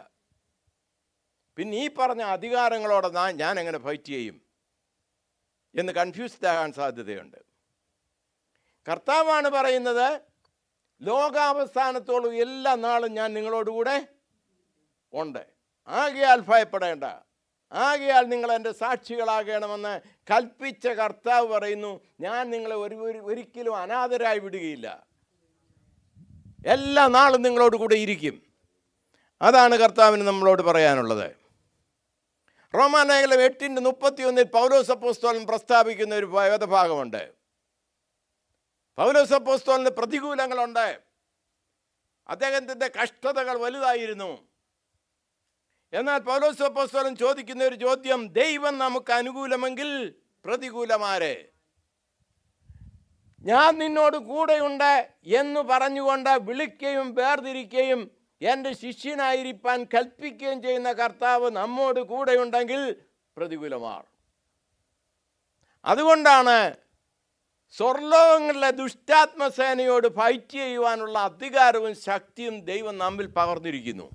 പിന്നെ ഈ പറഞ്ഞ അധികാരങ്ങളോടെ ഞാൻ എങ്ങനെ ഫൈറ്റ് ചെയ്യും എന്ന് കൺഫ്യൂസ്ഡ് ആകാൻ സാധ്യതയുണ്ട്. കർത്താവാണ് പറയുന്നത്, ലോകാവസാനത്തോളം എല്ലാ നാളും ഞാൻ നിങ്ങളോടുകൂടെ ഉണ്ട്, ആകയാൽ ഭയപ്പെടേണ്ട, ആകയാൽ നിങ്ങൾ എൻ്റെ സാക്ഷികളാകണമെന്ന് കൽപ്പിച്ച കർത്താവ് പറയുന്നു, ഞാൻ നിങ്ങളെ ഒരിക്കലും അനാഥരായി വിടുകയില്ല, എല്ലാ നാളും നിങ്ങളോട് കൂടെ ഇരിക്കും. അതാണ് കർത്താവിന് നമ്മളോട് പറയാനുള്ളത്. റോമാലേഖനം 8:31 പൗലോസ് അപ്പോസ്തലൻ പ്രസ്താവിക്കുന്ന ഒരു വേദഭാഗമുണ്ട്. പൗലോസ് അപ്പോസ്തലന് പ്രതികൂലങ്ങളുണ്ട്, അദ്ദേഹത്തിൻ്റെ കഷ്ടതകൾ വലുതായിരുന്നു. എന്നാൽ പൗലോസ് അപ്പോസ്തലൻ ചോദിക്കുന്ന ഒരു ചോദ്യം, ദൈവം നമുക്ക് അനുകൂലമെങ്കിൽ പ്രതികൂലമാരെ? ഞാൻ നിന്നോട് കൂടെയുണ്ട് എന്ന് പറഞ്ഞുകൊണ്ട് വിളിക്കുകയും വേർതിരിക്കുകയും എൻ്റെ ശിഷ്യനായിരിക്കാൻ കൽപ്പിക്കുകയും ചെയ്യുന്ന കർത്താവ് നമ്മോട് കൂടെയുണ്ടെങ്കിൽ പ്രതികൂലമാണ്. അതുകൊണ്ടാണ് സ്വർലോകങ്ങളിലെ ദുഷ്ടാത്മസേനയോട് ഫൈറ്റ് ചെയ്യുവാനുള്ള അധികാരവും ശക്തിയും ദൈവം നമ്മിൽ പകർന്നിരിക്കുന്നു.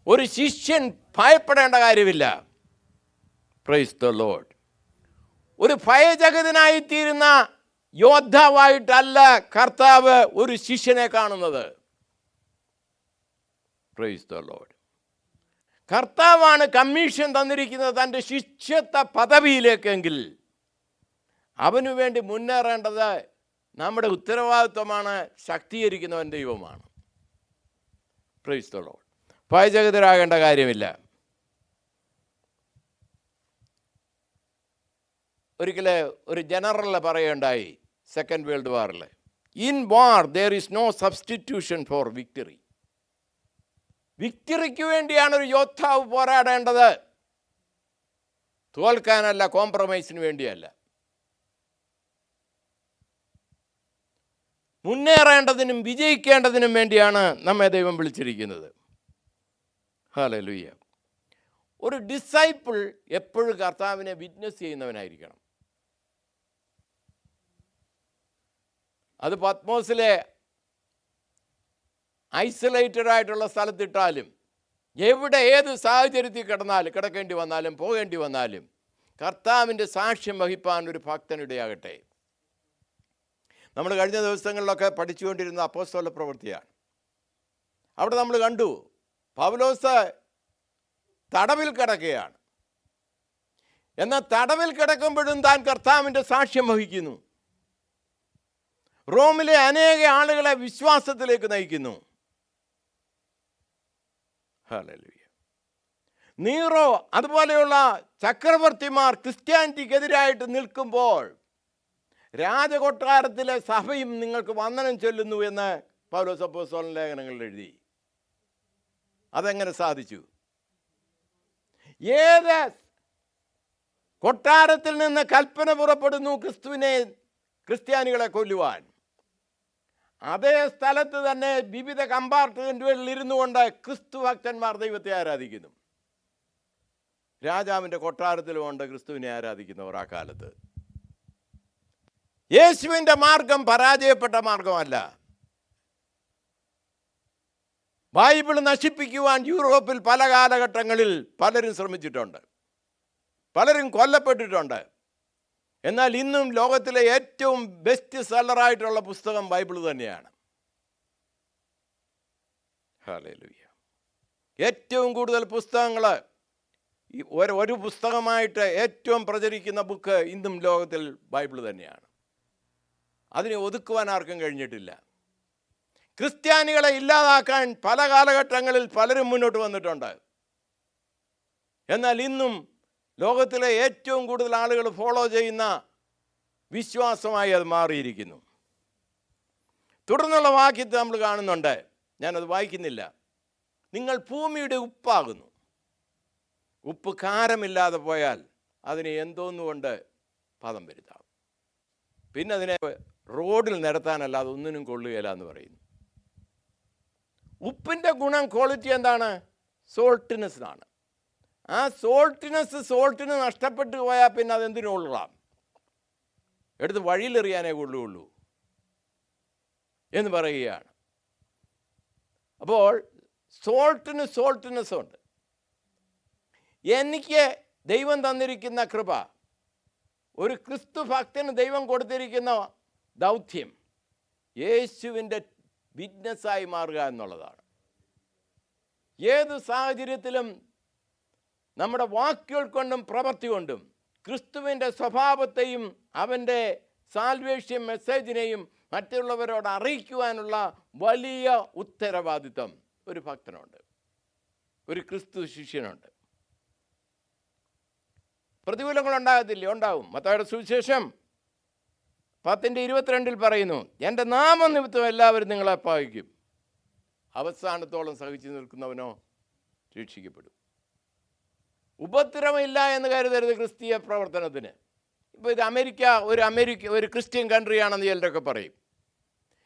ഒരു ശിഷ്യൻ ഭയപ്പെടേണ്ട കാര്യമില്ല. Price the Lord. ഒരു ഭയചകിതനായിത്തീരുന്ന യോദ്ധാവായിട്ടല്ല കർത്താവ് ഒരു ശിഷ്യനെ കാണുന്നത്. Price the Lord. കർത്താവാണ് കമ്മീഷൻ തന്നിരിക്കുന്നത് തൻ്റെ ശിഷ്യത്വ പദവിയിലേക്കെങ്കിൽ അവനു വേണ്ടി മുന്നേറേണ്ടത് നമ്മുടെ ഉത്തരവാദിത്വമാണ്. ശക്തീകരിക്കുന്നവൻ ദൈവമാണ്. Price the Lord. ഭയചകിതരാകേണ്ട കാര്യമില്ല. ഒരിക്കൽ ഒരു ജനറൽ പറയുകയുണ്ടായി, സെക്കൻഡ് വേൾഡ് വാറിൽ, in war there is no substitution for victory. വിക്ടറിക്ക് വേണ്ടിയാണ് ഒരു യോദ്ധാവ് പോരാടേണ്ടത്, തോൽക്കാനല്ല, കോംപ്രമൈസിന് വേണ്ടിയല്ല. മുന്നേറേണ്ടതിനും വിജയിക്കേണ്ടതിനും വേണ്ടിയാണ് നമ്മെ ദൈവം വിളിച്ചിരിക്കുന്നത്. ഹല്ലേലൂയ. ഒരു ഡിസൈപ്പിൾ എപ്പോഴും കർത്താവിനെ വിറ്റ്നസ് ചെയ്യുന്നവനായിരിക്കണം. അത് പത്മോസിലെ ഐസൊലേറ്റഡ് ആയിട്ടുള്ള സ്ഥലത്തിട്ടാലും എവിടെ ഏത് സാഹചര്യത്തിൽ കിടക്കേണ്ടി വന്നാലും പോകേണ്ടി വന്നാലും കർത്താവിൻ്റെ സാക്ഷ്യം വഹിപ്പാൻ ഒരു ഭക്തനിടയാകട്ടെ. നമ്മൾ കഴിഞ്ഞ ദിവസങ്ങളിലൊക്കെ പഠിച്ചുകൊണ്ടിരുന്ന അപ്പോസ്തല പ്രവൃത്തിയാണ്. അവിടെ നമ്മൾ കണ്ടു പൗലോസ് തടവിൽ കിടക്കുകയാണ്. എന്നാൽ തടവിൽ കിടക്കുമ്പോഴും താൻ കർത്താവിൻ്റെ സാക്ഷ്യം വഹിക്കുന്നു. റോമിലെ അനേക ആളുകളെ വിശ്വാസത്തിലേക്ക് നയിക്കുന്നു. ഹല്ലേലൂയ. നീറോ അതുപോലെയുള്ള ചക്രവർത്തിമാർ ക്രിസ്ത്യാനിറ്റിക്കെതിരായിട്ട് നിൽക്കുമ്പോൾ രാജകൊട്ടാരത്തിലെ സഭയും നിങ്ങൾക്ക് വന്ദനം ചൊല്ലുന്നു എന്ന് പൗലോസ് അപ്പോസ്തലൻ ലേഖനങ്ങളിൽ എഴുതി. അതെങ്ങനെ സാധിച്ചു? ഏത് കൊട്ടാരത്തിൽ നിന്ന് കൽപ്പന പുറപ്പെടുന്നു ക്രിസ്ത്യാനികളെ കൊല്ലുവാൻ, അതേ സ്ഥലത്ത് തന്നെ വിവിധ കമ്പാർട്ട്മെന്റുകളിൽ ഇരുന്നു കൊണ്ട് ക്രിസ്തു ഭക്തന്മാർ ദൈവത്തെ ആരാധിക്കുന്നു. രാജാവിൻ്റെ കൊട്ടാരത്തിലുമുണ്ട് ക്രിസ്തുവിനെ ആരാധിക്കുന്നവർ ആ കാലത്ത്. യേശുവിൻ്റെ മാർഗം പരാജയപ്പെട്ട മാർഗമല്ല. ബൈബിൾ നശിപ്പിക്കുവാൻ യൂറോപ്പിൽ പല കാലഘട്ടങ്ങളിൽ പലരും ശ്രമിച്ചിട്ടുണ്ട്, പലരും കൊല്ലപ്പെട്ടിട്ടുണ്ട്. എന്നാൽ ഇന്നും ലോകത്തിലെ ഏറ്റവും ബെസ്റ്റ് സെല്ലറായിട്ടുള്ള പുസ്തകം ബൈബിൾ തന്നെയാണ്. ഹല്ലേലൂയ. ഏറ്റവും കൂടുതൽ പുസ്തകങ്ങൾ ഒരു പുസ്തകമായിട്ട് ഏറ്റവും പ്രചരിക്കുന്ന ബുക്ക് ഇന്നും ലോകത്തിൽ ബൈബിൾ തന്നെയാണ്. അതിനെ ഒതുക്കുവാൻ ആർക്കും കഴിഞ്ഞിട്ടില്ല. ക്രിസ്ത്യാനികളെ ഇല്ലാതാക്കാൻ പല കാലഘട്ടങ്ങളിൽ പലരും മുന്നോട്ട് വന്നിട്ടുണ്ട്. എന്നാൽ ഇന്നും ലോകത്തിലെ ഏറ്റവും കൂടുതൽ ആളുകൾ ഫോളോ ചെയ്യുന്ന വിശ്വാസമായി അത് മാറിയിരിക്കുന്നു. തുടർന്നുള്ള വാക്യത്തിൽ നമ്മൾ കാണുന്നുണ്ട്, ഞാനത് വായിക്കുന്നില്ല. നിങ്ങൾ ഭൂമിയുടെ ഉപ്പാകുന്നു. ഉപ്പ് കാരമില്ലാതെ പോയാൽ അതിനെ എന്തോന്നുകൊണ്ട് പദം വരുത്താം. പിന്നെ അതിനെ റോഡിൽ നിരത്താനല്ലാതെ ഒന്നിനും കൊള്ളുകയില്ല എന്ന് പറയുന്നു. ഉപ്പിൻ്റെ ഗുണം, ക്വാളിറ്റി എന്താണ്? സോൾട്ടിനെസ് ആണ്. ആ സോൾട്ടിന് നഷ്ടപ്പെട്ടു പോയാൽ പിന്നെ അതെന്തിനു കൊള്ളാം? എടുത്ത് വഴിയിലെറിയാനേ കൊള്ളുകയുള്ളൂ എന്ന് പറയുകയാണ്. അപ്പോൾ സോൾട്ടിനെസ് ഉണ്ട്. എനിക്ക് ദൈവം തന്നിരിക്കുന്ന കൃപ, ഒരു ക്രിസ്തു ഭക്തന് ദൈവം കൊടുത്തിരിക്കുന്ന ദൗത്യം യേശുവിൻ്റെ വിറ്റ്നസ്സായി മാറുക എന്നുള്ളതാണ്. ഏത് സാഹചര്യത്തിലും നമ്മുടെ വാക്കുകൾ കൊണ്ടും പ്രവൃത്തി കൊണ്ടും ക്രിസ്തുവിൻ്റെ സ്വഭാവത്തെയും അവൻ്റെ സാൽവേഷൻ മെസ്സേജിനെയും മറ്റുള്ളവരോട് അറിയിക്കുവാനുള്ള വലിയ ഉത്തരവാദിത്വം ഒരു ഭക്തനുണ്ട്, ഒരു ക്രിസ്തു ശിഷ്യനുണ്ട്. പ്രതികൂലങ്ങൾ ഉണ്ടാകത്തില്ലേ? ഉണ്ടാവും. മത്തായിയുടെ സുവിശേഷം 10:22 പറയുന്നു, എൻ്റെ നാമനിമിത്തം എല്ലാവരും നിങ്ങളെ പകയ്ക്കും. അവസാനത്തോളം സഹിച്ചു നിൽക്കുന്നവനോ രക്ഷിക്കപ്പെടും. ഉപദ്രവമില്ല എന്ന് കരുതരുത് ക്രിസ്തീയ പ്രവർത്തനത്തിന്. ഇപ്പോൾ ഇത് അമേരിക്ക ഒരു ക്രിസ്ത്യൻ കൺട്രിയാണെന്ന് ചിലരൊക്കെ പറയും.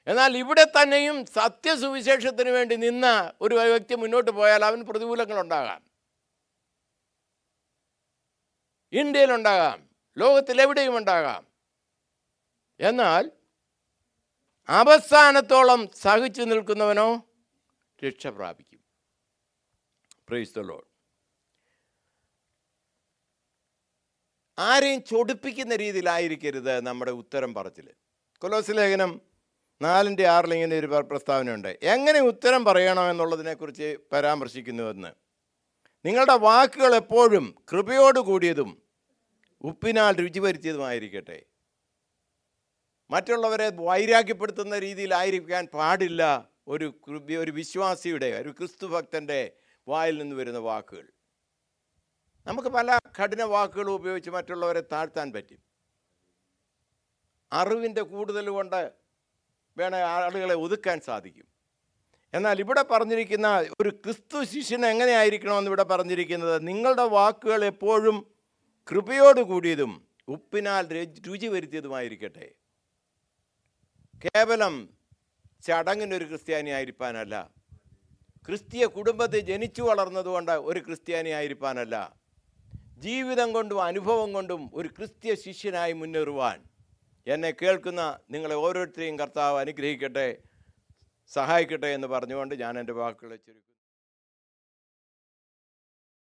എന്നാൽ ഇവിടെ തന്നെയും സത്യസുവിശേഷത്തിന് വേണ്ടി നിന്ന ഒരു വ്യക്തി മുന്നോട്ട് പോയാൽ അവന് പ്രതികൂലങ്ങളുണ്ടാകാം. ഇന്ത്യയിലുണ്ടാകാം, ലോകത്തിലെവിടെയും ഉണ്ടാകാം. എന്നാൽ അവസാനത്തോളം സഹിച്ചു നിൽക്കുന്നവനോ രക്ഷ പ്രാപിക്കും. Price the Lord. ആരെയും ചൊടിപ്പിക്കുന്ന രീതിയിലായിരിക്കരുത് നമ്മുടെ ഉത്തരം പറച്ചിൽ. കൊലോസ്യ ലേഖനം 4:6 ഇങ്ങനെ ഒരു പ്രസ്താവനയുണ്ട്. എങ്ങനെ ഉത്തരം പറയണമെന്നുള്ളതിനെക്കുറിച്ച് പരാമർശിക്കുന്നുവെന്ന്. നിങ്ങളുടെ വാക്കുകൾ എപ്പോഴും കൃപയോട് കൂടിയതും ഉപ്പിനാൽ രുചി വരുത്തിയതുമായിരിക്കട്ടെ. മറ്റുള്ളവരെ വൈരാഗ്യപ്പെടുത്തുന്ന രീതിയിലായിരിക്കാൻ പാടില്ല ഒരു വിശ്വാസിയുടെ, ഒരു ക്രിസ്തുഭക്തൻ്റെ വായിൽ നിന്ന് വരുന്ന വാക്കുകൾ. നമുക്ക് പല കഠിന വാക്കുകളും ഉപയോഗിച്ച് മറ്റുള്ളവരെ താഴ്ത്താൻ പറ്റും. അറിവിൻ്റെ കൂടുതൽ കൊണ്ട് വേണേൽ ആളുകളെ ഒതുക്കാൻ സാധിക്കും. എന്നാൽ ഇവിടെ പറഞ്ഞിരിക്കുന്ന ഒരു ക്രിസ്തു ശിഷ്യൻ എങ്ങനെയായിരിക്കണമെന്ന് ഇവിടെ പറഞ്ഞിരിക്കുന്നത്, നിങ്ങളുടെ വാക്കുകൾ എപ്പോഴും കൃപയോട് കൂടിയതും ഉപ്പിനാൽ രുചി വരുത്തിയതുമായിരിക്കട്ടെ. കേവലം ചടങ്ങിനൊരു ക്രിസ്ത്യാനി ആയിരിക്കാനല്ല, ക്രിസ്തീയ കുടുംബത്തിൽ ജനിച്ചു വളർന്നതുകൊണ്ട് ഒരു ക്രിസ്ത്യാനി ആയിരിക്കാനല്ല, ജീവിതം കൊണ്ടും അനുഭവം കൊണ്ടും ഒരു ക്രിസ്തീയ ശിഷ്യനായി മുന്നേറുവാൻ എന്നെ കേൾക്കുന്ന നിങ്ങളെ ഓരോരുത്തരെയും കർത്താവ് അനുഗ്രഹിക്കട്ടെ, സഹായിക്കട്ടെ എന്ന് പറഞ്ഞുകൊണ്ട് ഞാൻ എൻ്റെ വാക്കുകളെ ചുരുക്കുന്നു.